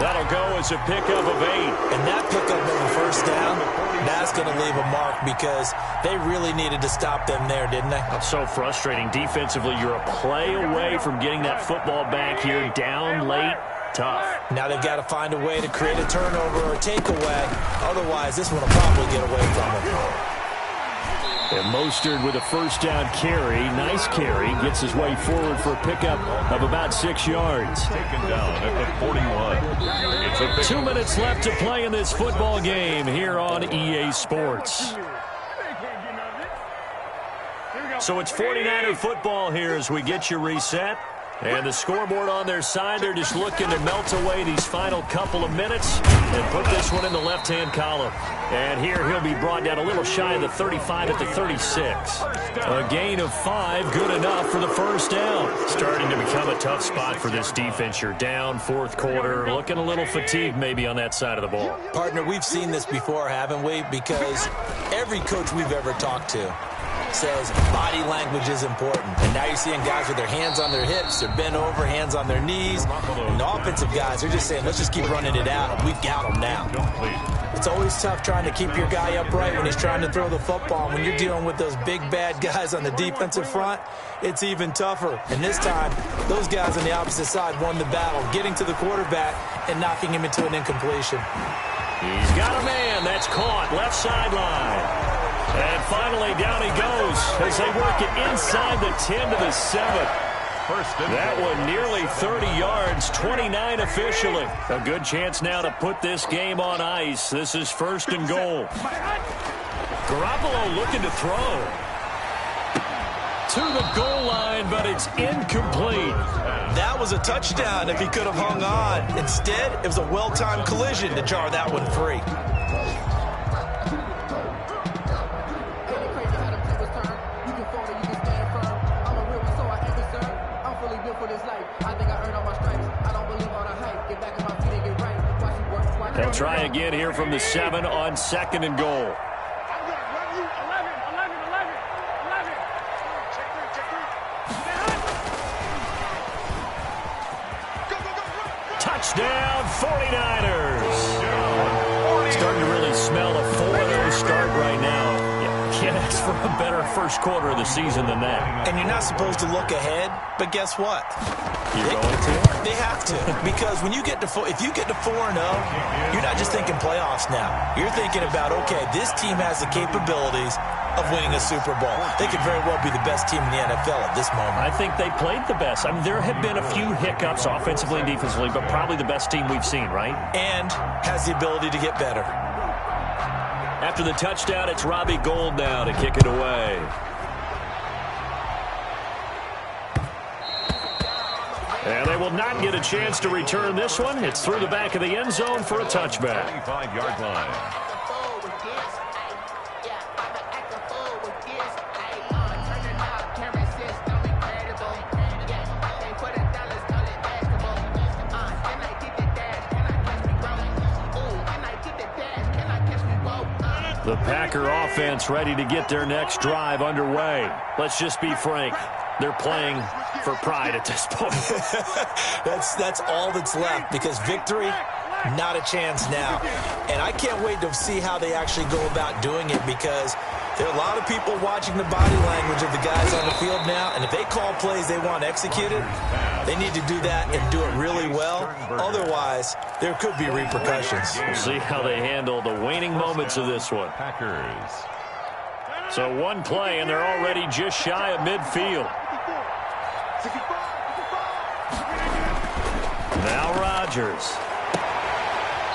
That'll go as a pickup of 8. And that pickup of a first down, that's going to leave a mark because they really needed to stop them there, didn't they? That's so frustrating. Defensively, you're a play away from getting that football back here. Down late, tough. Now they've got to find a way to create a turnover or a takeaway. Otherwise, this one will probably get away from them. And Mostert with a first down carry. Nice carry. Gets his way forward for a pickup of about 6 yards. Taken down at the 41. It's a 2 minutes left to play in this football game here on EA Sports. So it's 49er football here as we get you reset. And the scoreboard on their side, they're just looking to melt away these final couple of minutes and put this one in the left-hand column. And here he'll be brought down a little shy of the 35 at the 36. A gain of 5, good enough for the first down. Starting to become a tough spot for this defense. You're down fourth quarter, looking a little fatigued maybe on that side of the ball. Partner, we've seen this before, haven't we? Because every coach we've ever talked to says body language is important. And now you're seeing guys with their hands on their hips, they're bent over, hands on their knees. And the offensive guys are just saying, let's just keep running it out. We've got them now. It's always tough trying to keep your guy upright when he's trying to throw the football. When you're dealing with those big, bad guys on the defensive front, it's even tougher. And this time, those guys on the opposite side won the battle, getting to the quarterback and knocking him into an incompletion. He's got a man. That's caught. Left sideline. And finally, down he goes as they work it inside the 10 to the 7. That one nearly 30 yards, 29 officially. A good chance now to put this game on ice. This is first and goal. Garoppolo looking to throw. To the goal line, but it's incomplete. That was a touchdown if he could have hung on. Instead, it was a well-timed collision to jar that one free. They'll try again here from the 7 on second and goal. Touchdown, 49ers. Starting to really smell a 4-0 start right now. Can't ask for a better first quarter of the season than that. And you're not supposed to look ahead, but guess what? You're going to? They have to, because when you get to if you get to 4-0, you're not just thinking playoffs now. You're thinking about, okay, this team has the capabilities of winning a Super Bowl. They could very well be the best team in the NFL at this moment. I think they played the best. I mean, there have been a few hiccups offensively and defensively, but probably the best team we've seen, right? And has the ability to get better. After the touchdown, it's Robbie Gould now to kick it away. And they will not get a chance to return this one. It's through the back of the end zone for a touchback. 25-yard line. The Packer offense ready to get their next drive underway. Let's just be frank. They're playing for pride at this point. That's all that's left, because victory, not a chance now. And I can't wait to see how they actually go about doing it, because There are a lot of people watching the body language of the guys on the field now, and if they call plays they want executed, they need to do that and do it really well. Otherwise, there could be repercussions. We'll see how they handle the waning moments of this one. Packers. So one play, and they're already just shy of midfield. Now Rodgers.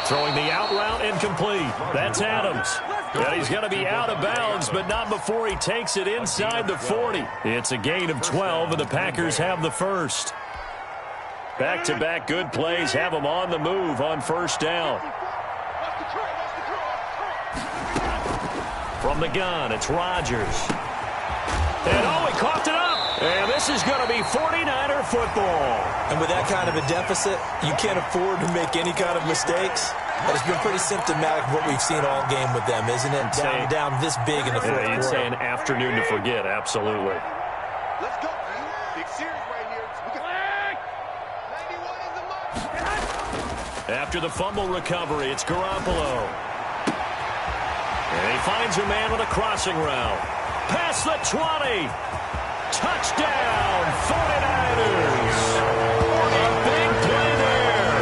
Throwing the out route incomplete. That's Adams. And he's going to be out of bounds, but not before he takes it inside the 40. It's a gain of 12, and the Packers have the first. Back-to-back good plays have them on the move on first down. From the gun, it's Rodgers. And he coughed it up. And this is going to be 49er football. And with that kind of a deficit, you can't afford to make any kind of mistakes. But it's been pretty symptomatic of what we've seen all game with them, isn't it? Down this big in the fourth quarter. You'd say an afternoon to forget, absolutely. Let's go, man. Big series right here. 91 is the mark. After the fumble recovery, it's Garoppolo. And he finds a man with a crossing route. Past the 20. Touchdown, 49ers. A big play there.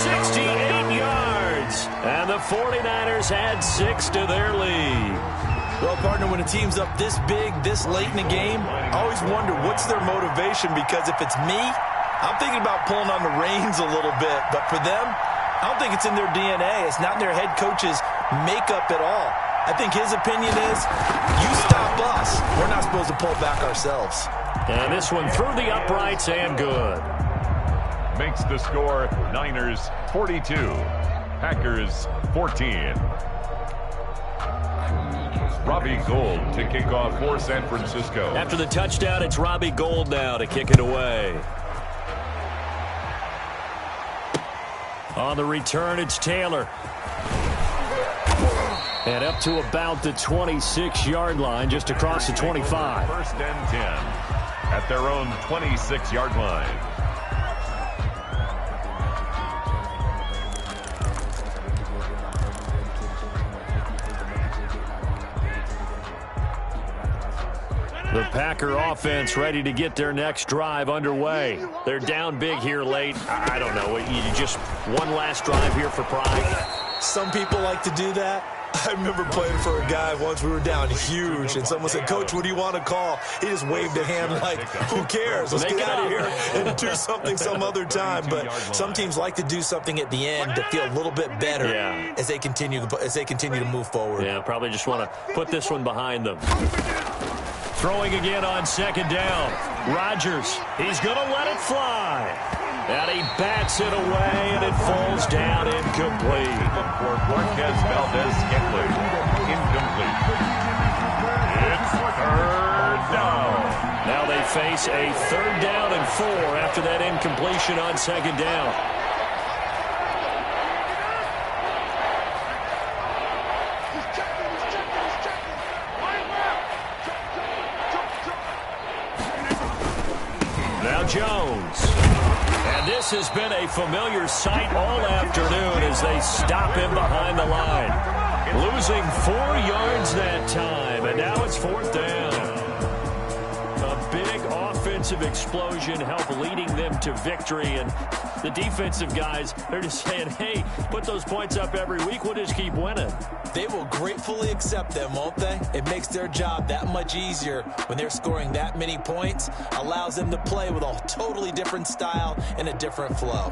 68 yards. And the 49ers add 6 to their lead. Well, partner, when a team's up this big, this late in the game, I always wonder what's their motivation, because if it's me, I'm thinking about pulling on the reins a little bit. But for them, I don't think it's in their DNA. It's not in their head coach's makeup at all. I think his opinion is, you stop us. We're not supposed to pull back ourselves. And this one through the uprights and good. Makes the score Niners 42, Packers 14. Robbie Gould to kick off for San Francisco. After the touchdown, it's Robbie Gould now to kick it away. On the return, it's Taylor. And up to about the 26-yard line, just across the 25. First and 10 at their own 26-yard line. The Packer offense ready to get their next drive underway. They're down big here late. I don't know. You just one last drive here for pride? Some people like to do that. I remember playing for a guy once. We were down huge, and someone said, "Coach, what do you want to call?" He just waved a hand like, who cares? Let's get out of here and do something some other time. But some teams like to do something at the end to feel a little bit better as they continue to move forward. Yeah, probably just want to put this one behind them. Throwing again on second down. Rodgers, he's going to let it fly. And he bats it away, and it falls down incomplete. For Marquez Valdez-Scantling, incomplete. It's third down. Now they face a 3rd down and 4 after that incompletion on second down. Now Jones. And this has been a familiar sight all afternoon as they stop him behind the line. Losing 4 yards that time, and now it's 4th down. A big offensive explosion helped leading them to victory, and the defensive guys, they're just saying, hey, put those points up every week, we'll just keep winning. They will gratefully accept them, won't they? It makes their job that much easier when they're scoring that many points, allows them to play with a totally different style and a different flow.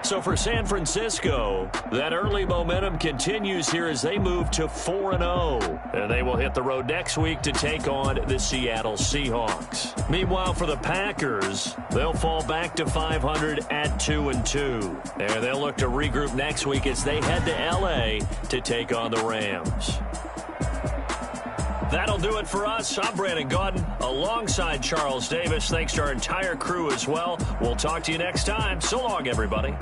So for San Francisco, that early momentum continues here as they move to 4-0. And they will hit the road next week to take on the Seattle Seahawks. Meanwhile, for the Packers, they'll fall back to 500 at 2-2. And they'll look to regroup next week as they head to L.A. to take on the Rams. That'll do it for us. I'm Brandon Gaudin alongside Charles Davis. Thanks to our entire crew as well. We'll talk to you next time. So long, everybody.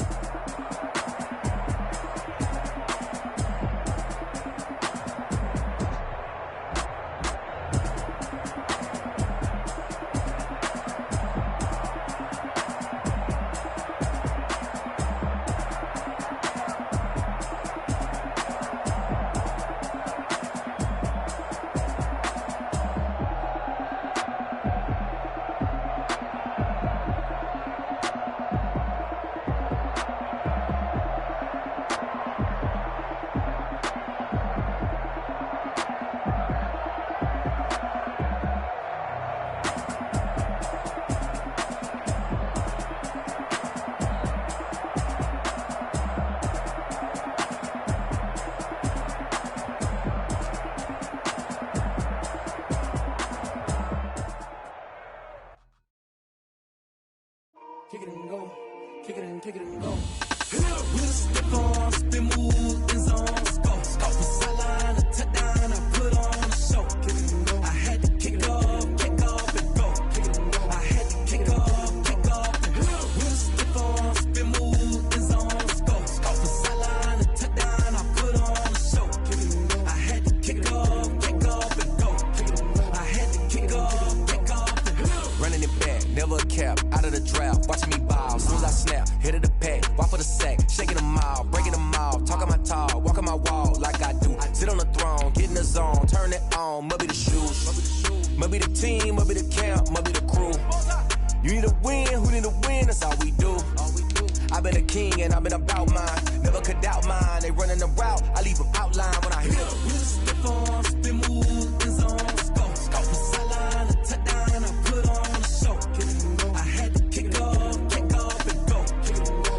it and go. Kick it and go. With a stiff arm, spin move, in zone, go. Off the sideline, a touchdown, I put on a show. I had to kick off and go. I had to kick off and go. With a stiff arm, spin move, in zone, go. Off the sideline, a touchdown, I put on a show. I had to kick off and go. I had to kick off and go. Running it back, never a cap, out of the draft, watching me ball. Soon as I snap, hit of the pack, walk for the sack, shaking them all, breaking them all, talking my talk, walking my wall like I do. Sit on the throne, get in the zone, turn it on, must be the shoes, must be the team, must be the camp, must be the crew. You need a win, who need a win, that's all we do. I've been a king and I've been about mine, never could doubt mine. They running the route, I leave them outline when I hit them. With a stiff arm, spin move, in zone, go. Off the sideline, a touchdown, I put on a show. I had to kick off and go.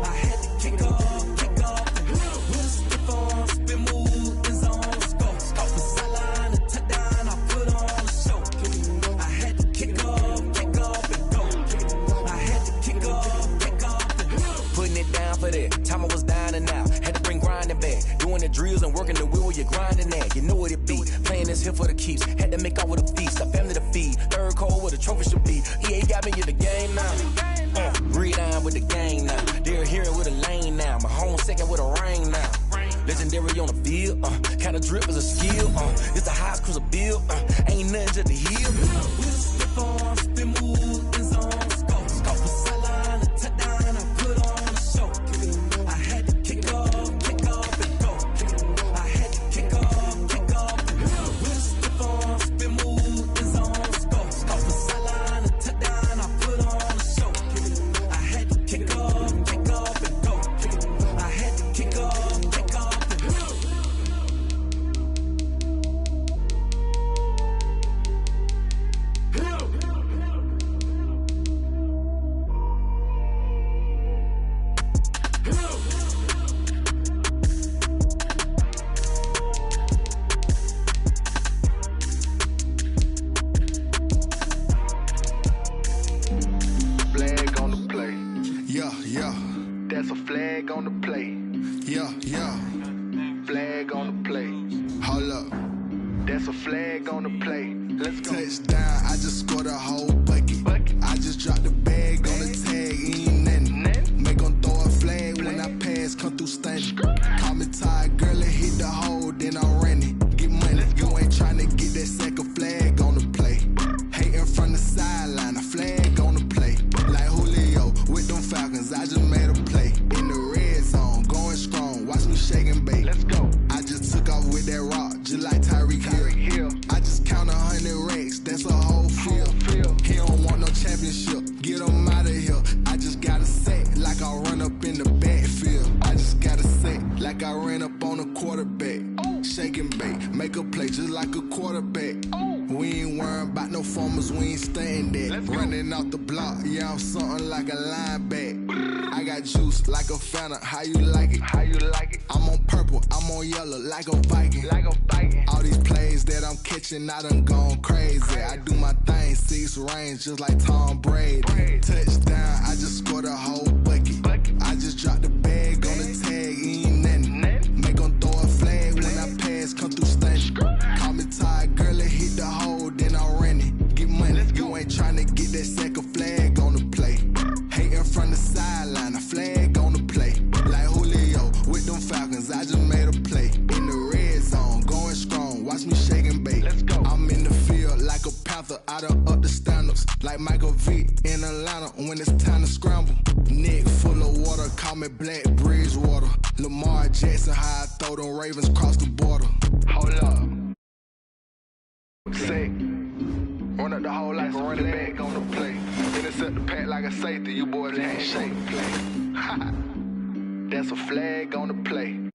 I had to kick off and go. With a stiff arm, spin move, in zone, go. Off the sideline, a touchdown, I put on a show. I had to kick off and go. I had to kick off and go. Putting it down for that, time I was down and out. Had to bring grinding back, doing the drills and working the wheel where you're grinding at. You know what it be, playing this here for the keeps. Had to make out with a feast, a family to feed. Third cold where the trophy should be. EA got me in the game now. Read on with the game now. They're hearing with a lane now. My home second with a ring now. Legendary on the field, kind of drip is a skill. It's the highest cruiser bill, ain't nothing just the heel. With a stiff arm, spin move, in zone, go. Off the sideline, a touchdown, I put on a show. I had to kick off and go. I had to kick off and go. With a stiff arm, spin move, in zone, go. Off the sideline, a touchdown, I put on a show. I had to kick off and go. I had to kick off and go. Flag on the play. Yeah. That's a flag on the play. Yeah. Flag on the play. Hold up. That's a flag on the play. Let's go. Touchdown, I just scored a whole bucket. I just dropped the bag on the tag, ain't nothing. Make them throw a flag when I pass, come through stunning. Call me tired, girl, it hit the hole, then I'm running. Get money, you ain't tryna get that second flag on the play. Hating from the sideline, a flag on the play. Like Julio with them Falcons, I just made a play. In the red zone, going strong, watch me shake and bake. Let's go. I just took off with that rock, just like Tyreek Hill. I just count 100 racks, that's a whole field. He don't want no championship, get him out of here. I just gotta say, like I run up in the backfield. I just gotta say, like I ran up on a quarterback. Shake and bake, make a play just like a quarterback. We ain't worrying about no formers, we ain't staying there. Running off the block, yeah, I'm something like a lineback. I got juice like a Fanta, how you like it? I'm on purple, I'm on yellow like a Viking. All these plays that I'm catching, I done gone crazy. I do my thing, 6 range just like Tom Brady. Touchdown, I just scored a whole bucket. I just dropped the bag on the tag, ain't nothing. Make them throw a flag when I pass, come through stunning. Call me tired, girl, it hit the hole, then I'm running. Get money, you ain't tryna get that second flag on the play. Hating from the sideline, a flag on the play. Like Julio with them Falcons, I just made a play. In the red zone, going strong, watch me shake and bake. I'm in the field like a panther, I done up the standards. Like Michael Vick in Atlanta when it's time to scramble. Neck full of water, call me Black Bridgewater. Lamar Jackson, how I throw them Ravens across the border. Hold up. Say, run up the hole like a running back on the play. Intercept the pack like a safety, you boys can't shake. That's a flag on the play.